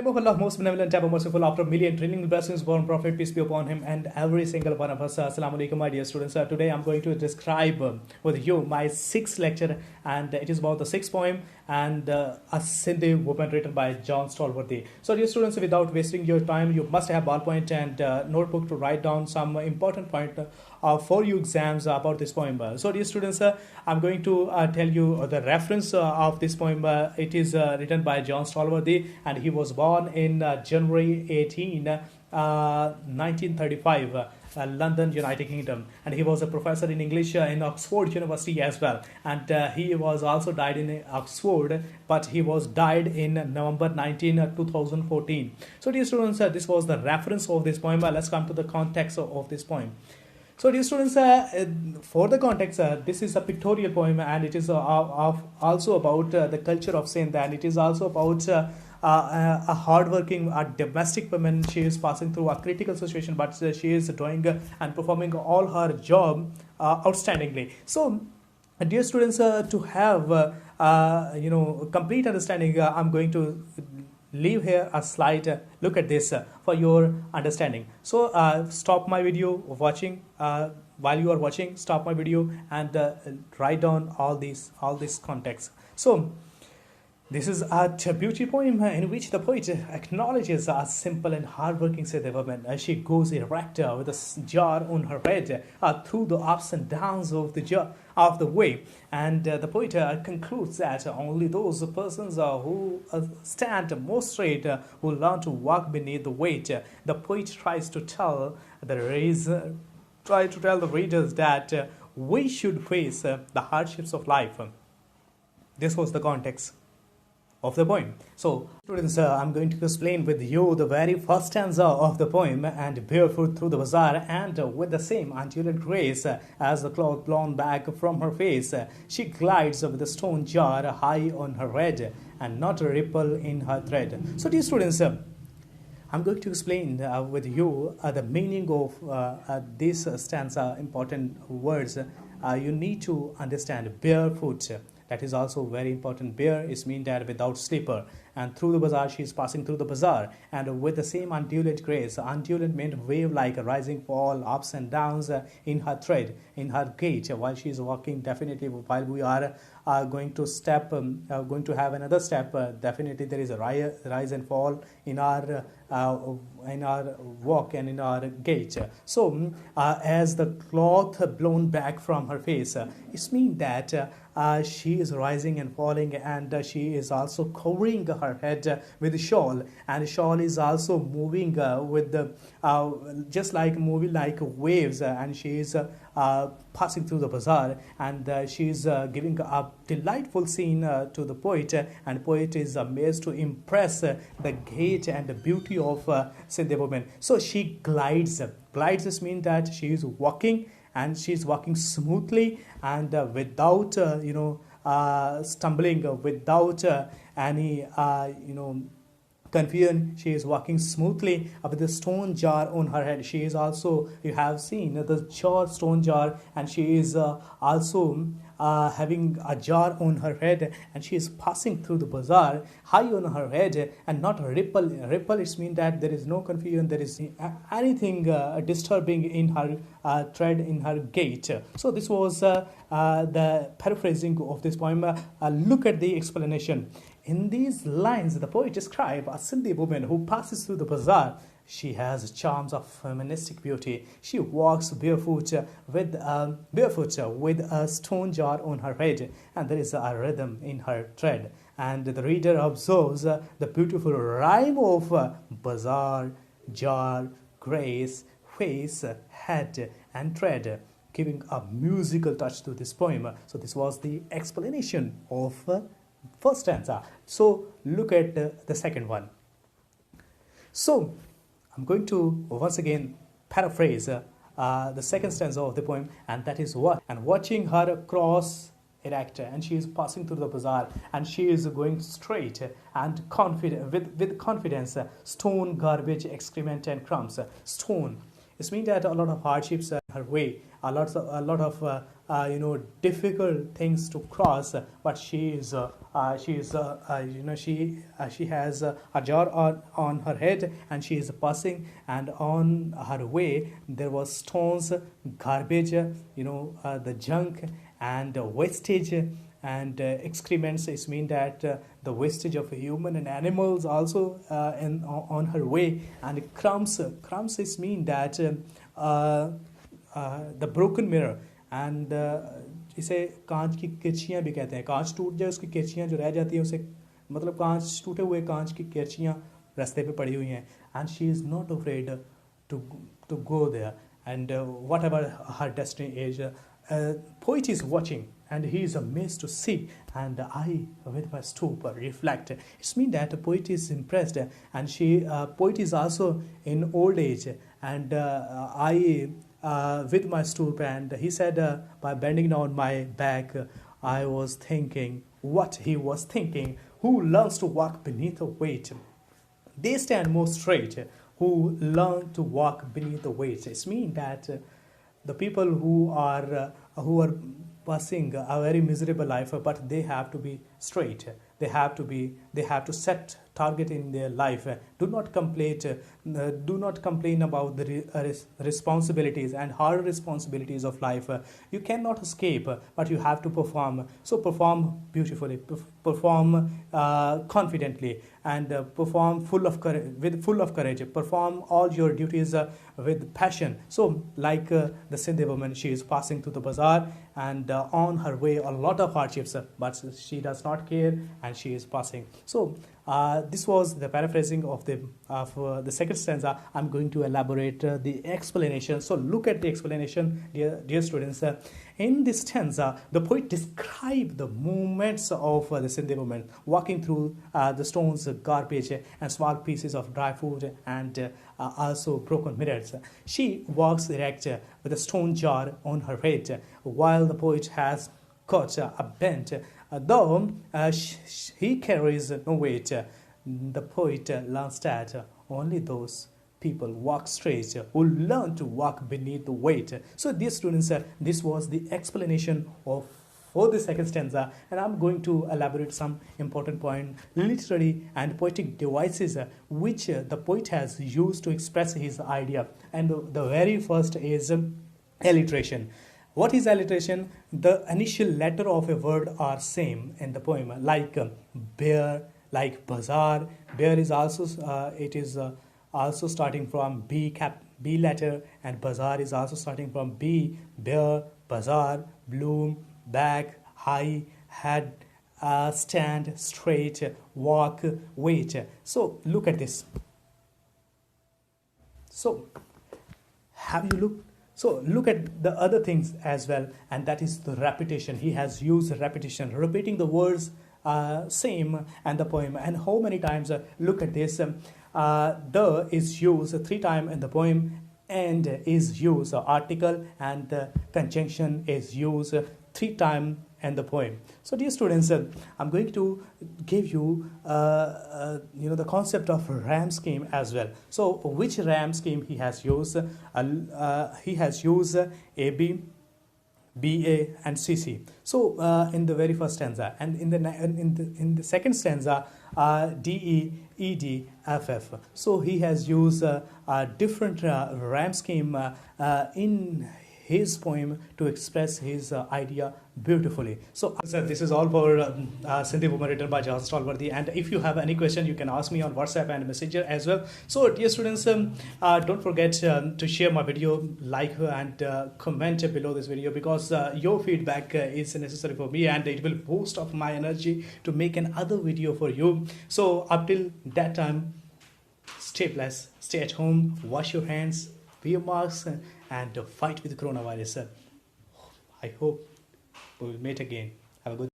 name of Allah, most benevolent, ever merciful, after a million trillion blessings, born Prophet, peace be upon him, and every single one of us. Assalamu alaikum, my dear students. Today I'm going to describe with you my sixth lecture, and it is about the sixth poem and a Sindhi Woman written by John Stallworthy. So, dear students, without wasting your time, you must have ballpoint and notebook to write down some important point for you exams about this poem. So, dear students, I'm going to tell you the reference of this poem. It is written by John Stallworthy, and he was born in January 18, 1935. London, United Kingdom, and he was a professor in English in Oxford University as well, and he was also died in Oxford, but he was died in November 19, 2014. So, dear students, this was the reference of this poem. Let's come to the context of this poem. So, dear students, for the context, this is a pictorial poem, and it is also about the culture of Sindh, and it is also about a hardworking, a domestic woman. She is passing through a critical situation, but she is doing and performing all her job outstandingly. So, dear students, to have complete understanding, I'm going to leave here a slide. Look at this for your understanding. So stop my video watching. While you are watching, stop my video and write down all this context. So this is a beauty poem in which the poet acknowledges a simple and hardworking Sindhi woman as she goes erect with a jar on her head through the ups and downs of the way. And the poet concludes that only those persons who stand more straight will learn to walk beneath the weight. The poet tries to tell the readers that we should face the hardships of life. This was the context of the poem. So, students, I'm going to explain with you the very first stanza of the poem. And barefoot through the bazaar, and with the same undulant grace as the cloth blown back from her face, she glides with a stone jar high on her head, and not a ripple in her thread. So, dear students, I'm going to explain with you the meaning of this stanza, important words. You need to understand barefoot. That is also very important. Bare is mean that without slipper. And through the bazaar, she is passing through the bazaar. And with the same undulant grace. Undulant meant wave like a rising fall, ups and downs in her tread, in her gait. While she is walking, definitely while we are going to have another step, definitely there is a rise and fall in our walk and in our gait. So as the cloth blown back from her face, it means that she is rising and falling, and she is also covering her head with a shawl, and shawl is also moving with the just like moving like waves, and she is passing through the bazaar, and she is giving a delightful scene to the poet, and poet is amazed to impress the gait and the beauty of Sindhi woman. So she glides. Glides means that she is walking, and she is walking smoothly and without stumbling, without any confusion. She is walking smoothly with a stone jar on her head. She is also, you have seen the stone jar, and she is also having a jar on her head, and she is passing through the bazaar high on her head, and not a ripple. Ripple, it means that there is no confusion, there is anything disturbing in her tread, in her gait. So this was the paraphrasing of this poem. Look at the explanation. In these lines, the poet describes a Sindhi woman who passes through the bazaar. She has charms of feministic beauty. She walks barefoot with a stone jar on her head, and there is a rhythm in her tread. And the reader observes the beautiful rhyme of bazaar, jar, grace, face, head, and tread, giving a musical touch to this poem. So this was the explanation of first stanza. So look at the second one. So I'm going to once again paraphrase the second stanza of the poem, and that is what? And watching her cross erect, and she is passing through the bazaar, and she is going straight and confident with confidence. Stone, garbage, excrement, and crumbs. Stone. It means that a lot of hardships her way, a lot of difficult things to cross, but she has a jar on her head, and she is passing, and on her way there was stones, garbage, the junk and wastage, and excrements. It means that the wastage of human and animals also on her way, and crumbs is mean that the broken mirror, and इसे कांच की किरचियाँ भी कहते हैं. कांच टूट जाए, उसकी किरचियाँ जो रह जाती हैं उसे, मतलब कांच टूटे हुए कांच की किरचियाँ रास्ते पे पड़ी हुई हैं. And she is not afraid to go there, and whatever her destiny is, poet is watching, and he is amazed to see, and I with my stoop reflect. It means that the poet is impressed, and poet is also in old age, and I with my stoop, and he said, by bending down my back, I was thinking what he was thinking. Who learns to walk beneath a weight, they stand more straight. Who learn to walk beneath the weight. It means that the people who are passing a very miserable life, but they have to be straight. They have to set target in their life. Do not complain about the responsibilities and hard responsibilities of life. You cannot escape, but you have to perform. So perform beautifully, perform confidently, and perform with full of courage. Perform all your duties with passion. So like the Sindhi woman, she is passing through the bazaar, and on her way a lot of hardships, but she does not care, and she is passing. So this was the paraphrasing of the second stanza. I'm going to elaborate the explanation. So look at the explanation, dear students. In this stanza, the poet described the movements of the Sindhi woman walking through the stones, garbage, and small pieces of dry food, and also broken mirrors. She walks erect with a stone jar on her head, while the poet has got a bent. Though he carries no weight, the poet learns that only those people walk straight who learn to walk beneath the weight. So dear students, this was the explanation for the second stanza, and I'm going to elaborate some important point, literary and poetic devices which the poet has used to express his idea. And the very first is alliteration. What is alliteration? The initial letter of a word are same in the poem, like bear, like bazaar. Bear is also also starting from B letter, and bazaar is also starting from B. Bear, bazaar, bloom, back, high, head, stand, straight, walk, wait. So look at this. So have you looked? So look at the other things as well, and that is the repetition. He has used repetition, repeating the words same and the poem. And how many times? Look at this. The is used 3 times in the poem, and is used article, and the conjunction is used 3 times in the poem. So dear students, I'm going to give you the concept of RAM scheme as well. So which RAM scheme he has used? He has used AB, BA, and CC. So in the very first stanza, and in the second stanza, DE, ED, FF. So he has used a different RAM scheme in his poem to express his idea beautifully. So this is all for Sindhi Woman, written by Jahan Stalwardy. And if you have any question, you can ask me on WhatsApp and Messenger as well. So dear students, don't forget to share my video, like and comment below this video, because your feedback is necessary for me, and it will boost up my energy to make another video for you. So up till that time, stay blessed, stay at home, wash your hands, wear masks, and fight with coronavirus. I hope we will meet again. Have a good